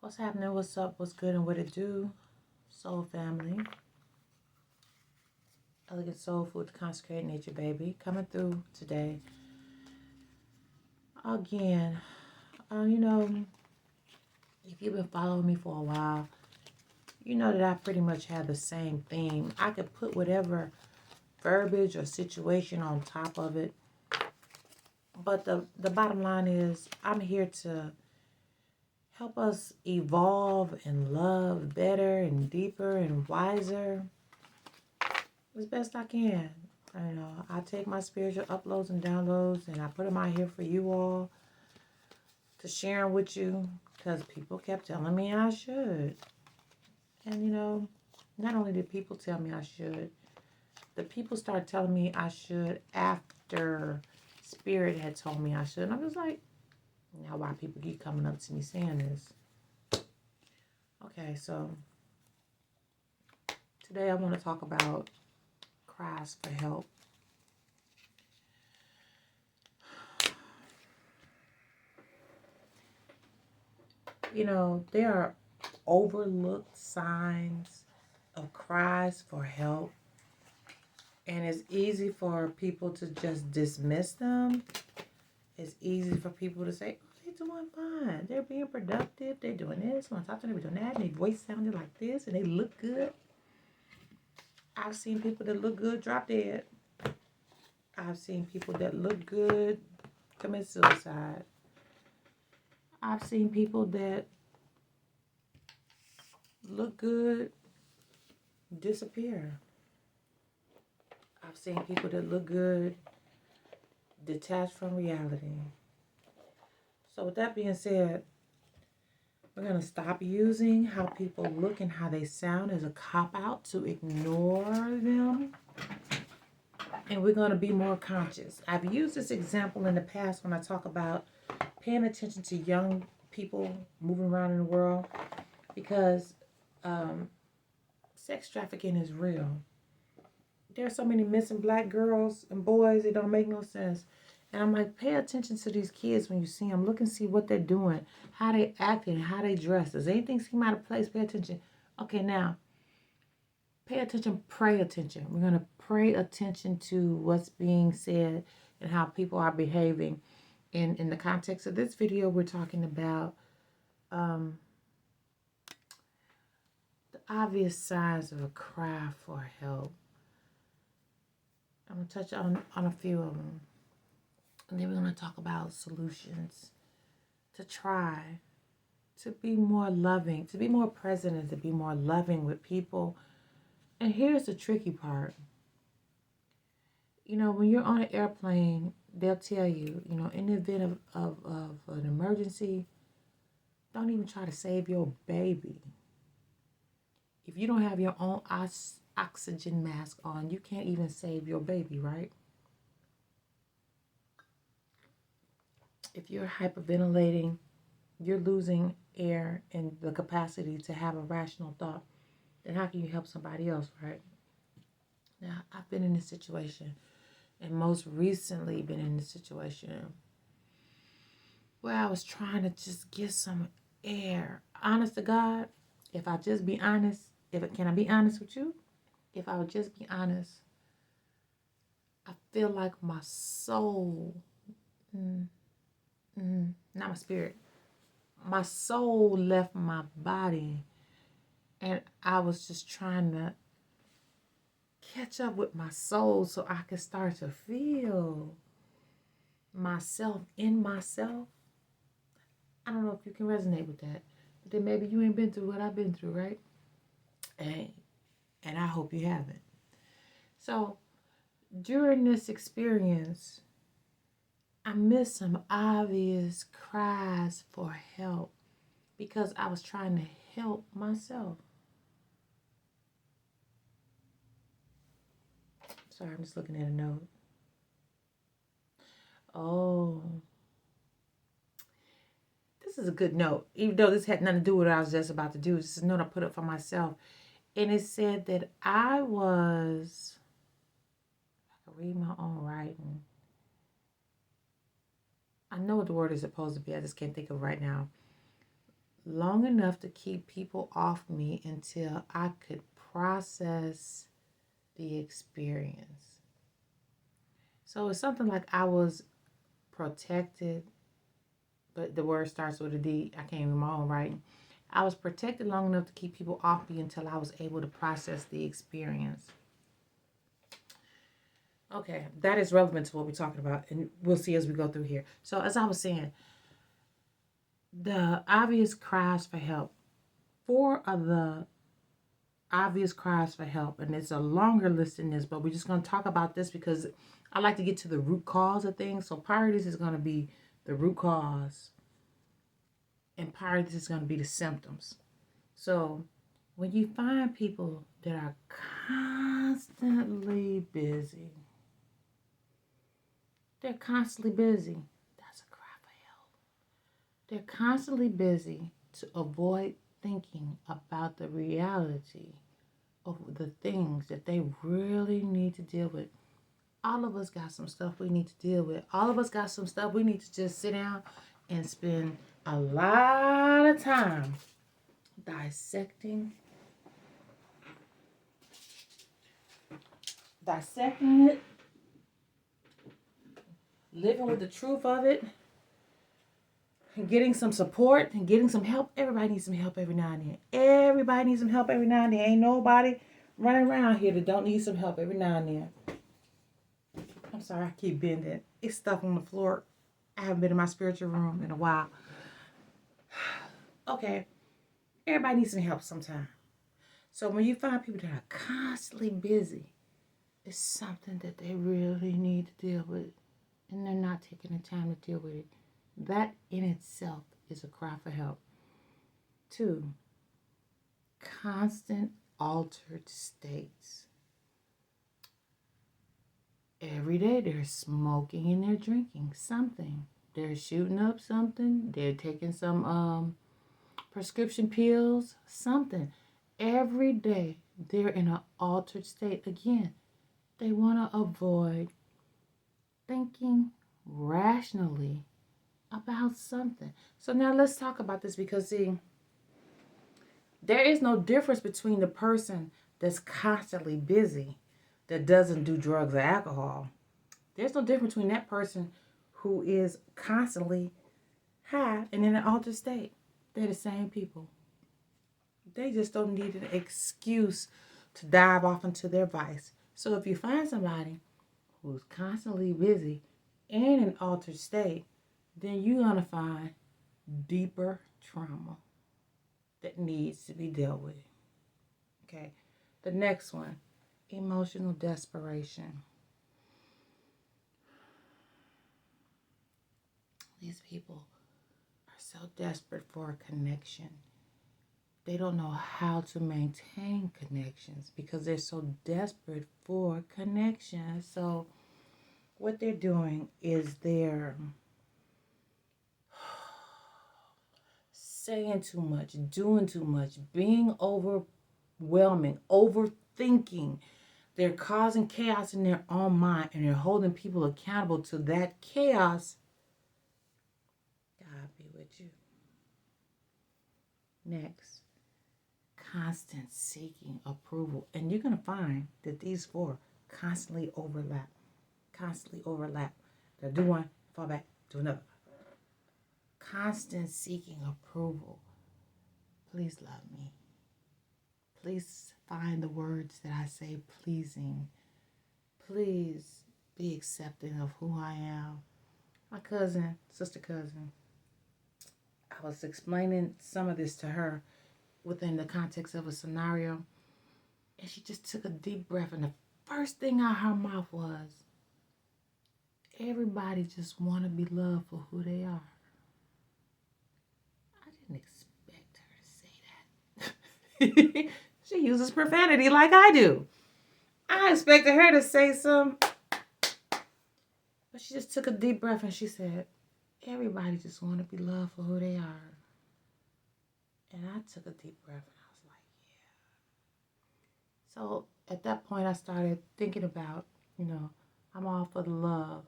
What's happening? What's up? What's good and what it do? Soul family. Elegant soul food, consecrated nature, baby. Coming through today. Again, you know, if you've been following me for a while, you know that I pretty much have the same theme. I could put whatever verbiage or situation on top of it. But the bottom line is I'm here to help us evolve and love better and deeper and wiser as best I can. I take my spiritual uploads and downloads and I put them out here for you all to share them with you because people kept telling me I should. And not only did people tell me I should, the people started telling me I should after Spirit had told me I should. And I was like, now why people keep coming up to me saying this? Okay, so today I want to talk about cries for help. There are overlooked signs of cries for help, and it's easy for people to just dismiss them. It's easy for people to say, oh, they're doing fine, they're being productive, they're doing this, when I talk to them, they're doing that, and their voice sounded like this, and they look good. I've seen people that look good drop dead. I've seen people that look good commit suicide. I've seen people that look good disappear. I've seen people that look good detached from reality. So with that being said, we're going to stop using how people look and how they sound as a cop-out to ignore them. And we're going to be more conscious. I've used this example in the past when I talk about paying attention to young people moving around in the world because sex trafficking is real. There are so many missing black girls and boys, it don't make no sense. And I'm like, pay attention to these kids when you see them. Look and see what they're doing, how they acting, how they dress. Does anything seem out of place? Pay attention. Okay, now, pay attention, pray attention. We're going to pay attention to what's being said and how people are behaving. In the context of this video, we're talking about the obvious signs of a cry for help. I'm going to touch on a few of them. And then we're going to talk about solutions to try to be more loving, to be more present, and to be more loving with people. And here's the tricky part. When you're on an airplane, they'll tell you, in the event of an emergency, don't even try to save your baby. If you don't have your own oxygen mask on, you can't even save your baby, right? If you're hyperventilating, you're losing air and the capacity to have a rational thought, then how can you help somebody else, right? Now, I've been in this situation, and most recently been in this situation where I was trying to just get some air. Honest to God, if I just be honest, can I be honest with you? If I would just be honest, I feel like my soul, not my spirit, my soul left my body, and I was just trying to catch up with my soul so I could start to feel myself in myself. I don't know if you can resonate with that, but then maybe you ain't been through what I've been through, right? And I hope you haven't. So during this experience, I missed some obvious cries for help because I was trying to help myself. Sorry, I'm just looking at a note. Oh, this is a good note. Even though this had nothing to do with what I was just about to do. This is a note I put up for myself. And it said that I was, I can read my own writing. I know what the word is supposed to be. I just can't think of it right now. long enough to keep people off me until I could process the experience. So it's something like I was protected, but the word starts with a D. I can't even my own writing. I was protected long enough to keep people off me until I was able to process the experience. Okay, that is relevant to what we're talking about, and we'll see as we go through here. So, as I was saying, the obvious cries for help. 4 of the obvious cries for help, and it's a longer list than this, but we're just going to talk about this because I like to get to the root cause of things. So, part of this is going to be the root cause, and part of this is going to be the symptoms. So, when you find people that are constantly busy, they're constantly busy. That's a cry for help. They're constantly busy to avoid thinking about the reality of the things that they really need to deal with. All of us got some stuff we need to deal with. All of us got some stuff we need to just sit down and spend a lot of time dissecting it, living with the truth of it, and getting some support and getting some help. Everybody needs some help every now and then. Everybody needs some help every now and then. Ain't nobody running around here that don't need some help every now and then. I'm sorry, I keep bending. It's stuff on the floor. I haven't been in my spiritual room in a while. Okay, everybody needs some help sometime. So when you find people that are constantly busy, it's something that they really need to deal with, and they're not taking the time to deal with it. That in itself is a cry for help. 2, constant altered states. Every day they're smoking and they're drinking something. They're shooting up something. They're taking some prescription pills, something. Every day they're in an altered state. Again, they want to avoid thinking rationally about something. So now let's talk about this because, see, there is no difference between the person that's constantly busy that doesn't do drugs or alcohol. There's no difference between that person who is constantly high and in an altered state. They're the same people. They just don't need an excuse to dive off into their vice. So if you find somebody who's constantly busy and in an altered state, then you're going to find deeper trauma that needs to be dealt with. Okay. The next one, emotional desperation. These people are so desperate for a connection. They don't know how to maintain connections because they're so desperate for connection. So what they're doing is they're saying too much, doing too much, being overwhelming, overthinking. They're causing chaos in their own mind and they're holding people accountable to that chaos. God be with you. Next, constant seeking approval. And you're going to find that these 4 constantly overlap. They'll do one, fall back, do another. Constant seeking approval. Please love me. Please find the words that I say pleasing. Please be accepting of who I am. My sister cousin, I was explaining some of this to her within the context of a scenario, and she just took a deep breath, and the first thing out of her mouth was, everybody just want to be loved for who they are. I didn't expect her to say that. She uses profanity like I do. I expected her to say some, but she just took a deep breath and she said, everybody just want to be loved for who they are. And I took a deep breath and I was like, yeah. So at that point I started thinking about, I'm all for the love.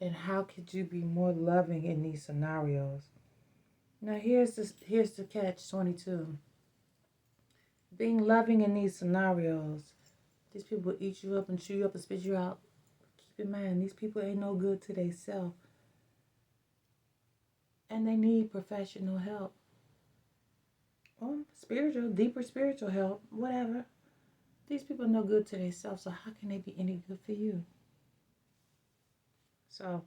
And how could you be more loving in these scenarios? Now here's the catch 22. Being loving in these scenarios, these people will eat you up and chew you up and spit you out. Keep in mind, these people ain't no good to themselves. And they need professional help. Or spiritual, deeper spiritual help, whatever. These people are no good to themselves, so how can they be any good for you? So,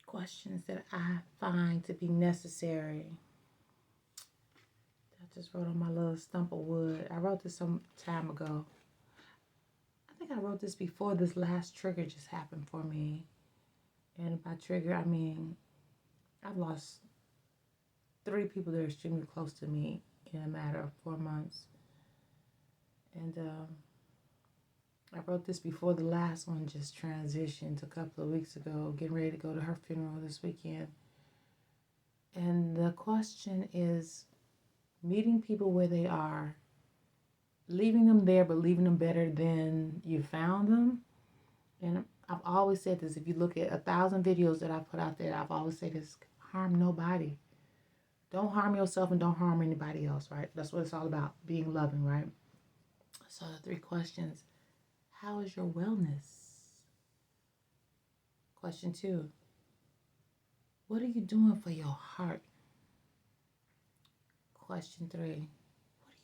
questions that I find to be necessary. I just wrote on my little stump of wood. I wrote this some time ago. I think I wrote this before this last trigger just happened for me. And by trigger, I mean, I've lost 3 people that are extremely close to me in a matter of 4 months. And I wrote this before the last one just transitioned a couple of weeks ago, getting ready to go to her funeral this weekend. And the question is, meeting people where they are, leaving them there, but leaving them better than you found them. And I've always said this, if you look at 1,000 videos that I put out there, I've always said this, harm nobody. Don't harm yourself and don't harm anybody else, right? That's what it's all about, being loving, right? So the 3 questions. How is your wellness? Question 2. What are you doing for your heart? Question 3. What are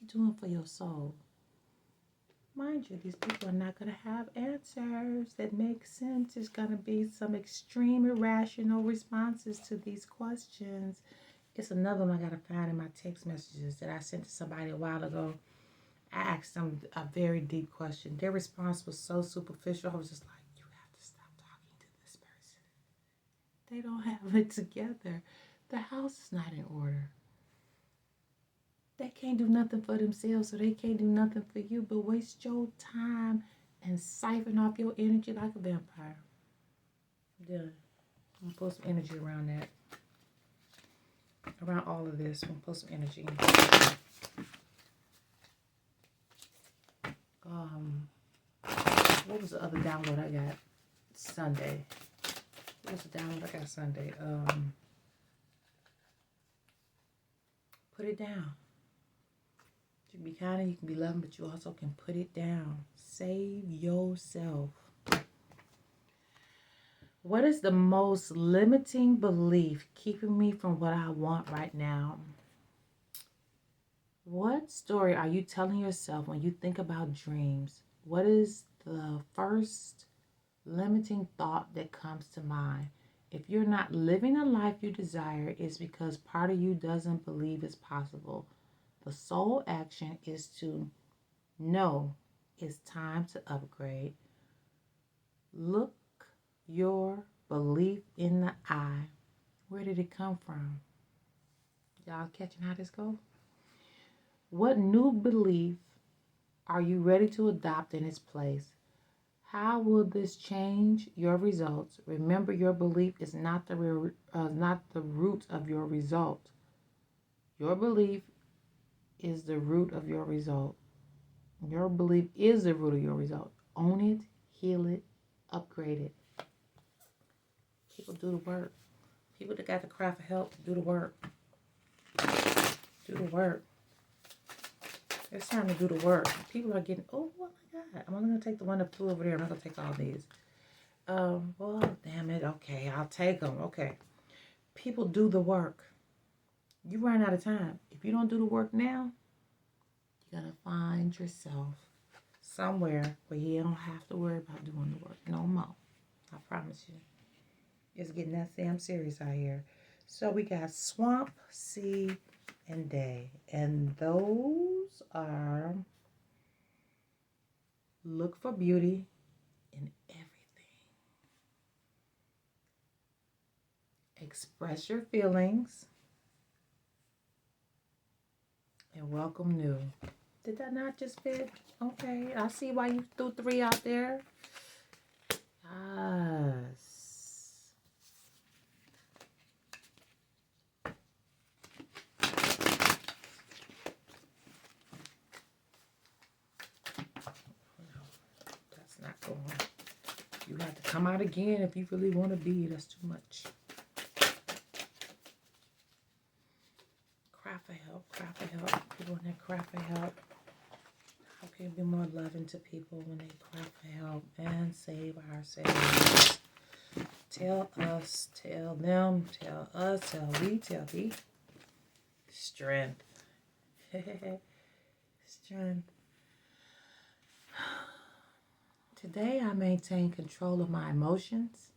you doing for your soul? Mind you, these people are not going to have answers that make sense. There's going to be some extreme irrational responses to these questions. It's another one I got to find in my text messages that I sent to somebody a while ago. I asked them a very deep question. Their response was so superficial. I was just like, you have to stop talking to this person. They don't have it together. The house is not in order. They can't do nothing for themselves, so they can't do nothing for you but waste your time and siphon off your energy like a vampire. Yeah. I'm going to put some energy around that. Around all of this. I'm going to put some energy. What was the other download I got Sunday? What was the download I got Sunday? Put it down. You can be kind, you can be loving, but you also can put it down. Save yourself. What is the most limiting belief keeping me from what I want right now? What story are you telling yourself when you think about dreams? What is the first limiting thought that comes to mind? If you're not living the life you desire, it's because part of you doesn't believe it's possible. The sole action is to know it's time to upgrade. Look your belief in the eye. Where did it come from? Y'all catching how this goes? What new belief are you ready to adopt in its place? How will this change your results? Remember, your belief is not the root of your result. Your belief is the root of your result. Your belief is the root of your result. Own it, heal it, upgrade it. People do the work. People that got to cry for help, do the work. Do the work. It's time to do the work. People are getting, oh my God. I'm only going to take the one that flew over there. I'm not going to take all these. Well, damn it. Okay, I'll take them. Okay. People do the work. You run out of time. If you don't do the work now, you're going to find yourself somewhere where you don't have to worry about doing the work no more. I promise you. It's getting that damn serious out here. So we got swamp, sea, and day. And those are look for beauty in everything. Express your feelings. And welcome new. Did that not just fit? Okay, I see why you threw 3 out there. Yes. That's not going. You have to come out again if you really want to be. That's too much. Cry for help. Cry for help. People when they cry for help. How can you be more loving to people when they cry for help and save ourselves? Tell us, tell them, tell us, tell we, tell thee. Strength. Strength. Today I maintain control of my emotions.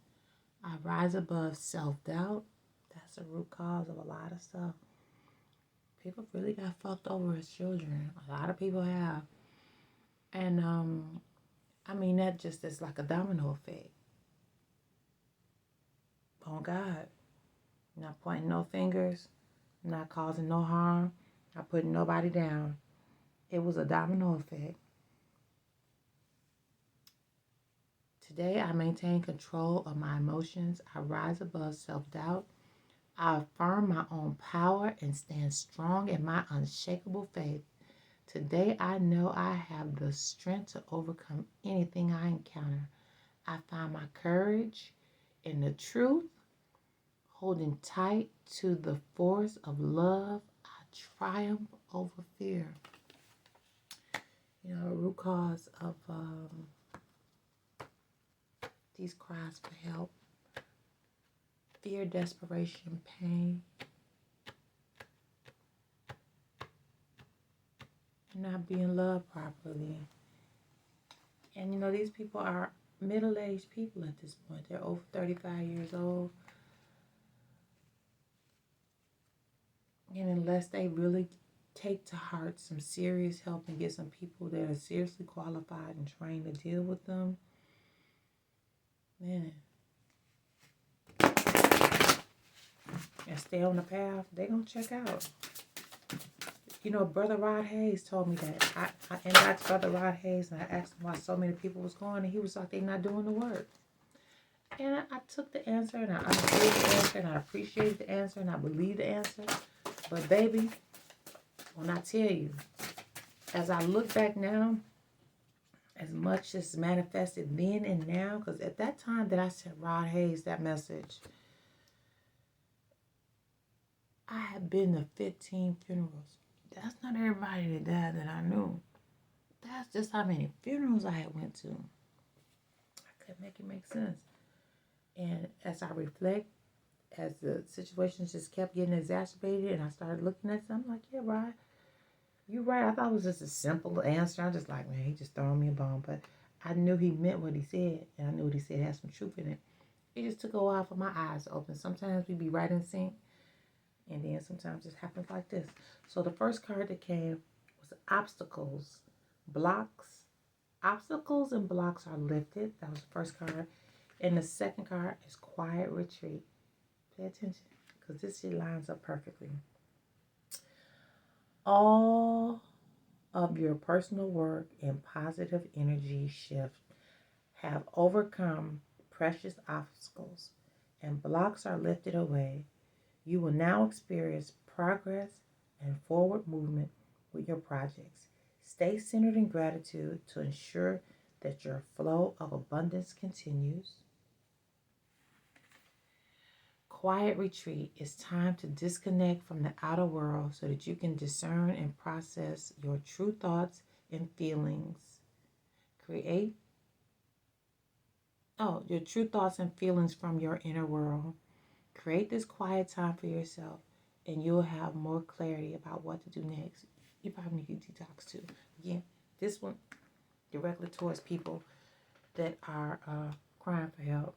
I rise above self-doubt. That's the root cause of a lot of stuff. People really got fucked over as children. A lot of people have. And I mean that just is like a domino effect. Oh God. Not pointing no fingers, not causing no harm, not putting nobody down. It was a domino effect. Today, I maintain control of my emotions. I rise above self-doubt. I affirm my own power and stand strong in my unshakable faith. Today, I know I have the strength to overcome anything I encounter. I find my courage in the truth, holding tight to the force of love. I triumph over fear. You know, the root cause of these cries for help: fear, desperation, pain, not being loved properly. And you know, these people are middle-aged people at this point. They're over 35 years old. And unless they really take to heart some serious help and get some people that are seriously qualified and trained to deal with them, man, and stay on the path, they're going to check out. You know, Brother Rod Hayes told me that. I inboxed Brother Rod Hayes and I asked him why so many people was going, and he was like, they're not doing the work. And I took the answer and I understood the answer and I appreciated the answer and I believed the answer. But baby, when I tell you, as I look back now, as much as manifested then and now, because at that time that I sent Rod Hayes that message, I had been to 15 funerals. That's not everybody that died that I knew. That's just how many funerals I had went to. I couldn't make it make sense. And as I reflect, as the situations just kept getting exacerbated and I started looking at them, I'm like, yeah, Rod, you're right. I thought it was just a simple answer. I'm just like, man, he just throwing me a bone. But I knew he meant what he said. And I knew what he said had some truth in it. It just took a while for my eyes to open. Sometimes we be right in sync. And then sometimes it happens like this. So the first card that came was obstacles, blocks. Obstacles and blocks are lifted. That was the first card. And the second card is quiet retreat. Pay attention because this shit lines up perfectly. All of your personal work and positive energy shift have overcome precious obstacles and blocks are lifted away. You will now experience progress and forward movement with your projects. Stay centered in gratitude to ensure that your flow of abundance continues. Quiet retreat is time to disconnect from the outer world so that you can discern and process your true thoughts and feelings. Your true thoughts and feelings from your inner world. Create this quiet time for yourself and you'll have more clarity about what to do next. You probably need to detox too. Again, this one directly towards people that are crying for help.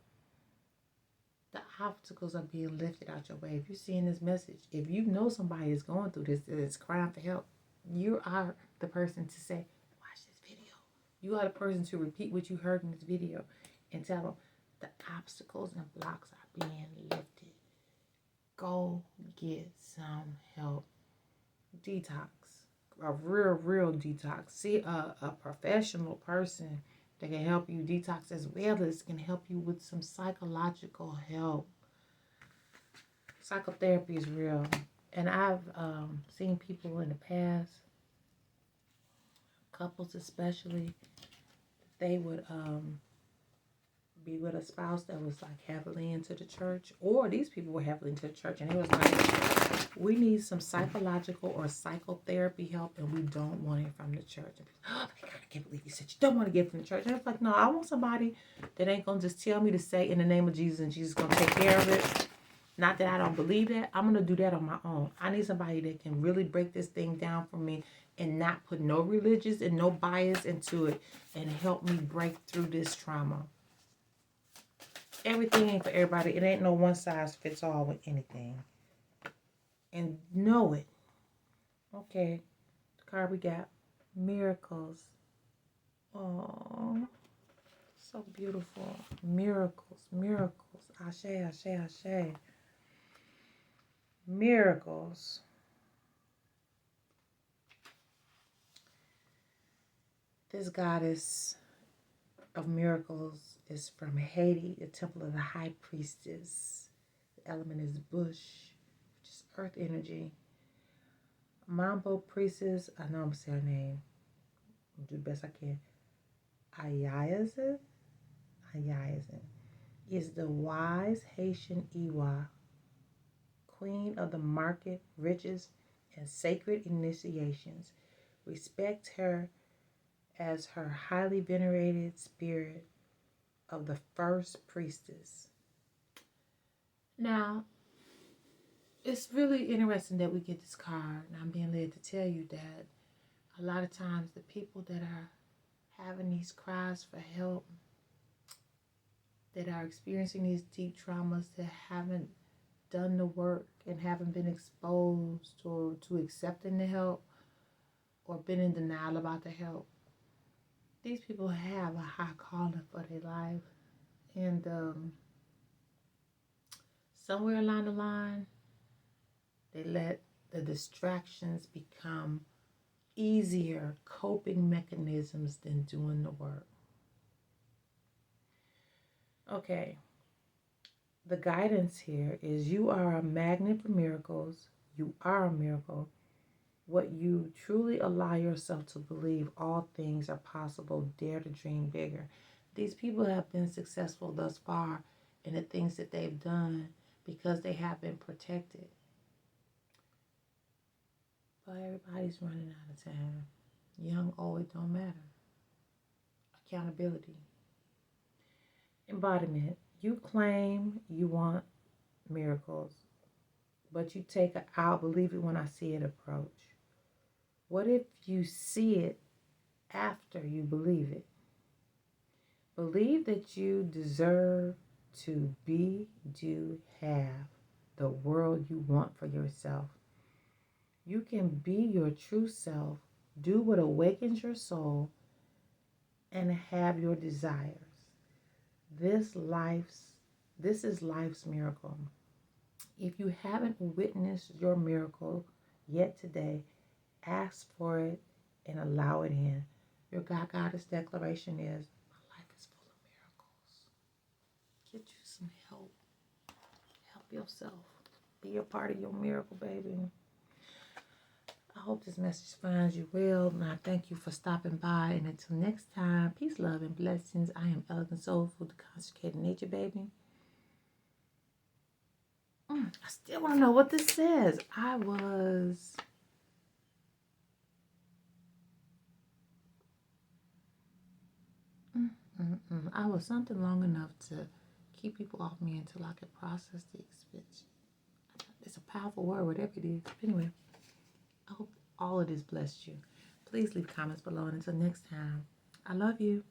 The obstacles are being lifted out your way. If you're seeing this message, if you know somebody is going through this, that is crying for help, you are the person to say, watch this video. You are the person to repeat what you heard in this video and tell them the obstacles and blocks are being lifted. Go get some help. Detox. A real detox. See a professional person that can help you detox as well as can help you with some psychological help. Psychotherapy is real. And I've seen people in the past, couples especially, they would be with a spouse that was like heavily into the church, or these people were heavily into the church, and it was like, we need some psychological or psychotherapy help, and we don't want it from the church. And people, oh my God, I can't believe you said you don't want to get it from the church. And it's like, no, I want somebody that ain't gonna just tell me to say in the name of Jesus, and Jesus gonna take care of it. Not that I don't believe that. I'm gonna do that on my own. I need somebody that can really break this thing down for me and not put no religious and no bias into it, and help me break through this trauma. Everything ain't for everybody. It ain't no one size fits all with anything. And know it. Okay. The card we got. Miracles. Oh, so beautiful. Miracles. Miracles. Ashe, ashe, ashe. Miracles. This goddess of miracles is from Haiti, the temple of the high priestess. The element is bush, which is earth energy. Mambo priestess, I know I'm saying her name. I'll do the best I can. Ayayazin is the wise Haitian Iwa, queen of the market, riches, and sacred initiations. Respect her as her highly venerated spirit of the first priestess. Now, it's really interesting that we get this card, and I'm being led to tell you that a lot of times the people that are having these cries for help, that are experiencing these deep traumas, that haven't done the work and haven't been exposed or to accepting the help or been in denial about the help, these people have a high calling for their life. And somewhere along the line, they let the distractions become easier coping mechanisms than doing the work. Okay, the guidance here is you are a magnet for miracles. You are a miracle. What you truly allow yourself to believe, all things are possible. Dare to dream bigger. These people have been successful thus far in the things that they've done because they have been protected. But everybody's running out of time. Young, old, it don't matter. Accountability. Embodiment. You claim you want miracles, but you take a I'll believe it when I see it approach. What if you see it after you believe it? Believe that you deserve to be, do, have the world you want for yourself. You can be your true self, do what awakens your soul, and have your desires. This is life's miracle. If you haven't witnessed your miracle yet today, ask for it and allow it in. Your God Goddess declaration is, my life is full of miracles. Get you some help. Help yourself. Be a part of your miracle, baby. I hope this message finds you well, and I thank you for stopping by. And until next time, peace, love, and blessings. I am Elegant Soulful, the Consecrated Nature, baby. I still want to know what this says. I was something long enough to keep people off me until I could process the expense. It's a powerful word, whatever it is. Anyway, I hope all of this blessed you. Please leave comments below, and until next time, I love you.